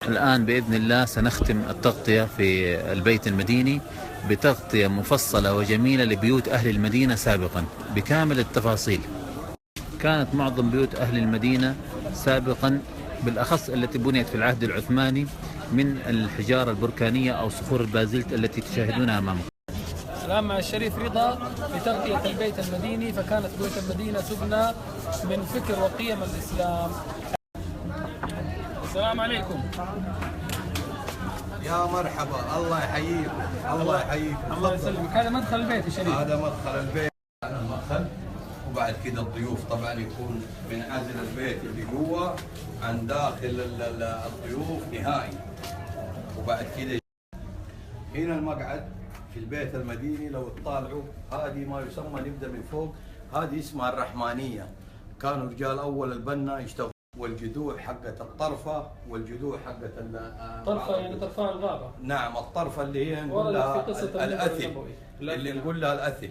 الآن بإذن الله سنختم التغطية في البيت المديني بتغطية مفصلة وجميلة لبيوت أهل المدينة سابقا بكامل التفاصيل. كانت معظم بيوت أهل المدينة سابقا بالأخص التي بنيت في العهد العثماني من الحجارة البركانية أو صخور البازلت التي تشاهدونها أمامكم. الآن مع الشريف رضا لتغطية البيت المديني. فكانت بيوت المدينة تبنى من فكر وقيم الإسلام. السلام عليكم. يا مرحبا، الله يحييكم. الله يحييكم. الله يسلمك. هذا مدخل البيت يا شريف. هذا مدخل البيت. هذا المدخل، وبعد كده الضيوف طبعا يكون منعزل البيت اللي جوا عن داخل الضيوف نهائي. وبعد كده هنا المقعد في البيت المديني. لو تطالعوا هذه ما يسمى، نبدا من فوق، هذه اسمها الرحمانيه. كانوا رجال اول البنا يشتغلوا، والجذوع حقت الطرفه والجذوع حقت طرفه يعني طرفان الغابه. نعم، الطرفه اللي هي نقول لها الاثل، اللي نقول لها الاثل.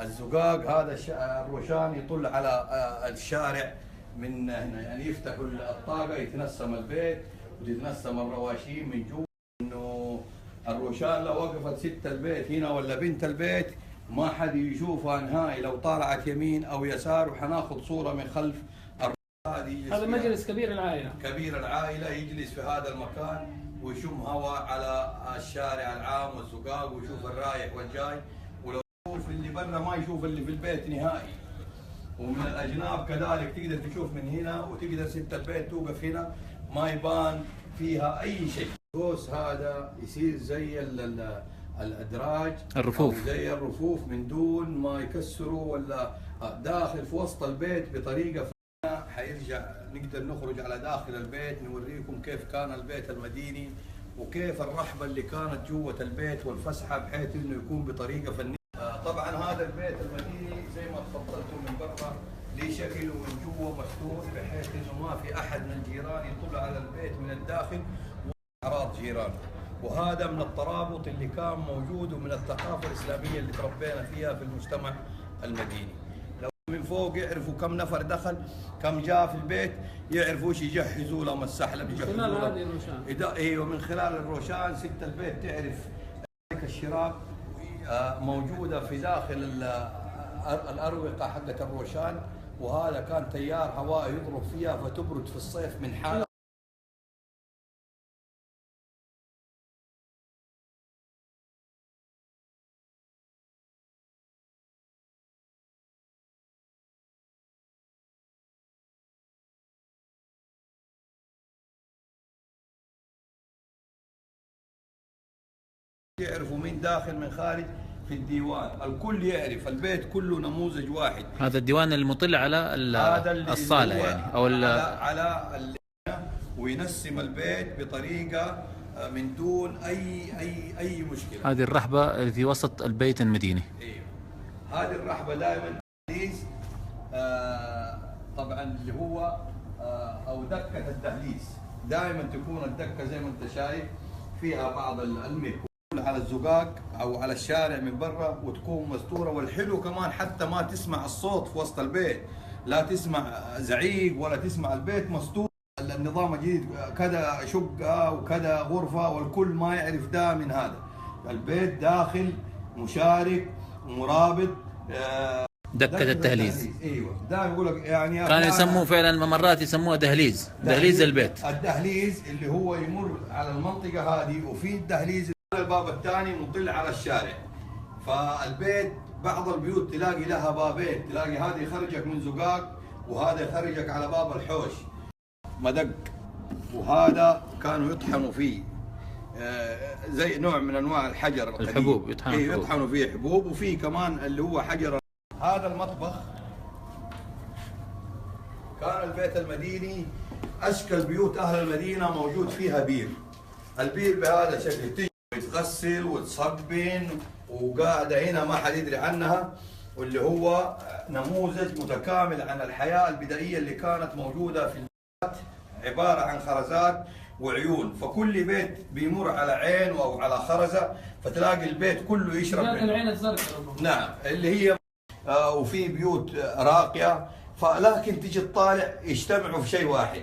الزقاق هذا الروشان يطل على الشارع من هنا، يعني يفتحوا الطاقه يتنسم البيت وتتنسم الرواشين من جوا. انه الروشان لو وقفت ست البيت هنا ولا بنت البيت ما حد يشوفها نهائي، لو طالعت يمين او يسار. وحناخذ صوره من خلف. هذا مجلس كبير العائله. كبير العائله يجلس في هذا المكان ويشم هواء على الشارع العام والزقاق ويشوف الرايح والجاي، ولو يشوف اللي برا ما يشوف اللي في البيت نهائي. ومن الاجناب كذلك تقدر تشوف من هنا، وتقدر ست البيت توقف هنا ما يبان فيها اي شيء. القوس هذا يصير زي الادراج، الرفوف، زي الرفوف من دون ما يكسروا ولا داخل في وسط البيت بطريقه. حيرجع نقدر نخرج على داخل البيت نوريكم كيف كان البيت المديني وكيف الرحبه اللي كانت جوه البيت والفسحه بحيث انه يكون بطريقه فنيه. طبعا هذا البيت المديني زي ما تفضلتم من برا ليه شكل ومن جوا مفتوح بحيث انه ما في احد من الجيران يطل على البيت من الداخل واعراض جيرانه. وهذا من الترابط اللي كان موجود ومن الثقافه الاسلاميه اللي تربينا فيها في المجتمع المديني. من فوق يعرفوا كم نفر دخل، كم جاء في البيت، يعرفوا ايش يجهزوا لهم السحلب يجهزوا من خلال هذه الروشان. ايوه، من خلال الروشان ست البيت تعرف الشراب موجوده في داخل الاروقه حقت الروشان. وهذا كان تيار هواء يضرب فيها فتبرد في الصيف من حالة. يعرفوا مين داخل من خارج في الديوان. الكل يعرف البيت كله نموذج واحد. هذا الديوان المطل على الصالة يعني أو على وينسم البيت بطريقة من دون أي مشكلة. هذه الرحبة في وسط البيت المديني. ايوه، هذه الرحبة دائما الدهليز طبعا اللي هو أو دكة الدهليز. دائما تكون الدكة زي ما أنت شايف فيها بعض الميكو على الزقاق او على الشارع من برا وتكون مستوره. والحلو كمان حتى ما تسمع الصوت في وسط البيت، لا تسمع زعيق ولا تسمع البيت مستور. النظام الجديد كذا شقه وكذا غرفه والكل ما يعرف ده من هذا. البيت داخل مشارك مرابط دكة الدهليز. ايوه، ده يقول لك يعني كانوا يسموه فعلا مرات يسموه دهليز، دهليز البيت. الدهليز اللي هو يمر على المنطقه هذه، وفي الدهليز الباب الثاني مطل على الشارع. فالبيت بعض البيوت تلاقي لها بابين، تلاقي هذا يخرجك من زقاق وهذا يخرجك على باب الحوش مدق. وهذا كانوا يطحنوا فيه زي نوع من انواع الحجر القديم. الحبوب يطحنوا فيه حبوب. وفي كمان اللي هو حجر. هذا المطبخ كان البيت المديني اشكل بيوت اهل المدينه موجود فيها بير. البير بهذا الشكل تجي تغسل وتصبن وقاعده هنا ما حد يدري عنها، واللي هو نموذج متكامل عن الحياه البدائيه اللي كانت موجوده في البيت، عباره عن خرزات وعيون. فكل بيت بيمر على عين او على خرزه، فتلاقي البيت كله يشرب منه. العين الزرقاء. نعم، اللي هي وفي بيوت راقيه. فلكن تجي تطالع يجتمعوا في شيء واحد.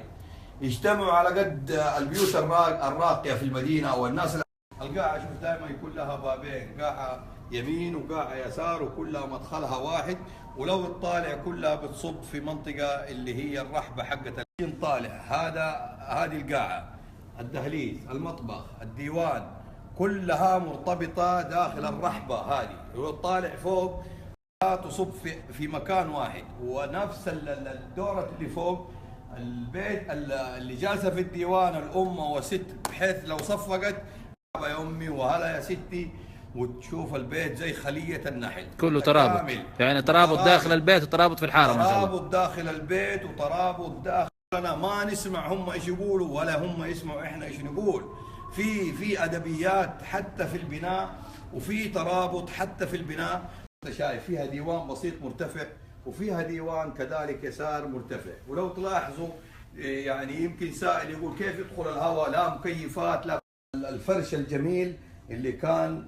يجتمعوا على قد البيوت الراقيه في المدينه او الناس. القاعه شوف دائما يكون لها بابين، قاعه يمين وقاعه يسار، وكلها مدخلها واحد، ولو تطالع كلها بتصب في منطقه اللي هي الرحبه حقت طالع. هذه القاعه، الدهليز، المطبخ، الديوان، كلها مرتبطه داخل الرحبه هذه، وطالع فوق تصب في مكان واحد. ونفس الدورة اللي فوق البيت اللي جالسه في الديوان الام وست، بحيث لو صفقت يا امي وهلا يا ستي، وتشوف البيت زي خليه النحل، كله ترابط، يعني ترابط داخل البيت وترابط في الحاره ما شاء الله. ترابط داخل البيت وترابط داخل، ما نسمع هم ايش يقولوا ولا هم يسمعوا احنا ايش نقول. في ادبيات حتى في البناء، وفي ترابط حتى في البناء. انت شايف فيها ديوان بسيط مرتفع، وفيها ديوان كذلك يسار مرتفع. ولو تلاحظوا يعني يمكن سائل يقول كيف يدخل الهواء، لا مكيفات لا. الفرش الجميل اللي كان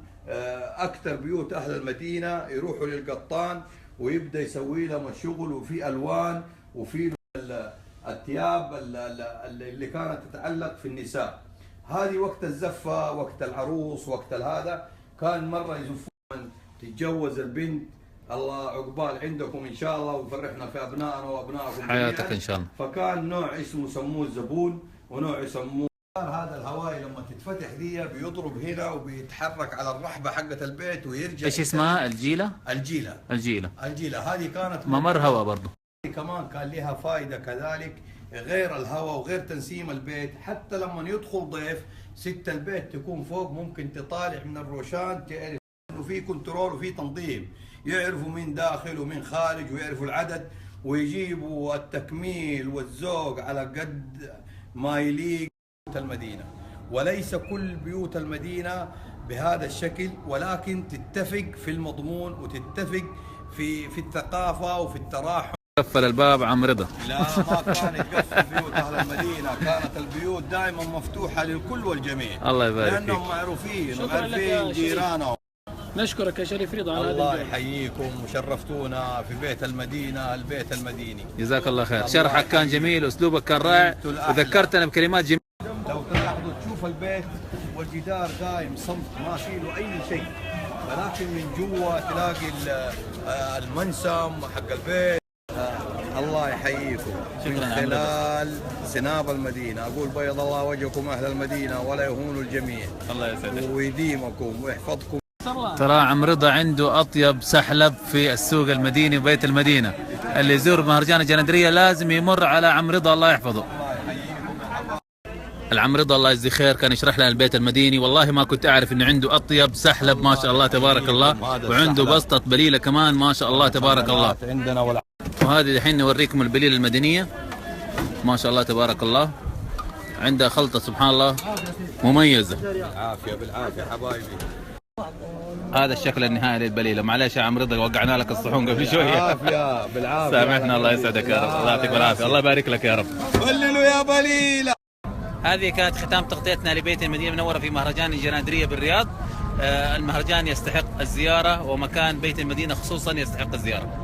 اكثر بيوت اهل المدينه يروحوا للقطان ويبدا يسوي لهم الشغل، وفي الوان، وفي الثياب اللي كانت تتعلق في النساء. هذه وقت الزفه، وقت العروس، وقت هذا كان مره يزفون تتجوز البنت، الله عقبال عندكم ان شاء الله ويفرحنا في ابنائنا وابنائكم حياتك ان شاء الله. فكان نوع اسمه سموه الزبون، ونوع يسموه هذا الهواء لما تتفتح دي بيضرب هنا وبيتحرك على الرحبه حقت البيت ويرجع. ايش اسمها؟ الجيله؟ الجيله هذه كانت ممر هواء برضه. كمان كان لها فائده كذلك، غير الهواء وغير تنسيم البيت. حتى لما يدخل ضيف، ست البيت تكون فوق، ممكن تطالع من الروشان تعرف انه في كنترول وفي تنظيم، يعرفوا مين داخل ومين خارج، ويعرفوا العدد، ويجيبوا التكميل والذوق على قد ما يليق المدينة. وليس كل بيوت المدينة بهذا الشكل، ولكن تتفق في المضمون وتتفق في الثقافة وفي التراحم. قفل الباب عم رضا. لا، ما كان يقفل بيوت اهل المدينة، كانت البيوت دائما مفتوحة للكل والجميع. الله يبارك فيك. لانهم معروفين وعارفين جيرانهم. نشكرك يا شريف رضا على هذا. الله يحييكم وشرفتونا في بيت المدينة، البيت المديني. جزاك الله خير، شرحك كان جميل، اسلوبك كان رائع، وذكرتنا بكلمات جميلة. لو تلاحظوا تشوف البيت والجدار قايم صمت، ما فيه له اي شيء، ولكن من جوا تلاقي المنسم حق البيت. الله يحييكم من خلال سناب المدينة. أقول بيض الله وجهكم أهل المدينة ولا يهون الجميع. الله يسعدك ويديمكم ويحفظكم. ترى عم رضا عنده أطيب سحلب في السوق المديني وبيت المدينة. اللي يزور مهرجان الجنادرية لازم يمر على عم رضا، الله يحفظه. العم رضا الله يجزيه خير كان يشرح لنا البيت المديني، والله ما كنت أعرف إنه عنده أطيب سحلب ما شاء الله تبارك الله، وعنده بسطة بليلة كمان ما شاء الله تبارك الله. وهذه الحين نوريكم البليلة المدنية ما شاء الله تبارك الله، عندها خلطة سبحان الله مميزة. بالعافية حبايبي. هذا الشكل النهائي للبليلة. معلش يا عم رضا وقعنا لك الصحون قبل شوية. بالعافية سامحنا، الله يسعدك يا رب، الله يعطيك العافية، الله يبارك لك يا رب. بللوا يا بليلة. هذه كانت ختام تغطيتنا لبيت المدينة المنورة في مهرجان الجنادرية بالرياض. المهرجان يستحق الزيارة، ومكان بيت المدينة خصوصا يستحق الزيارة.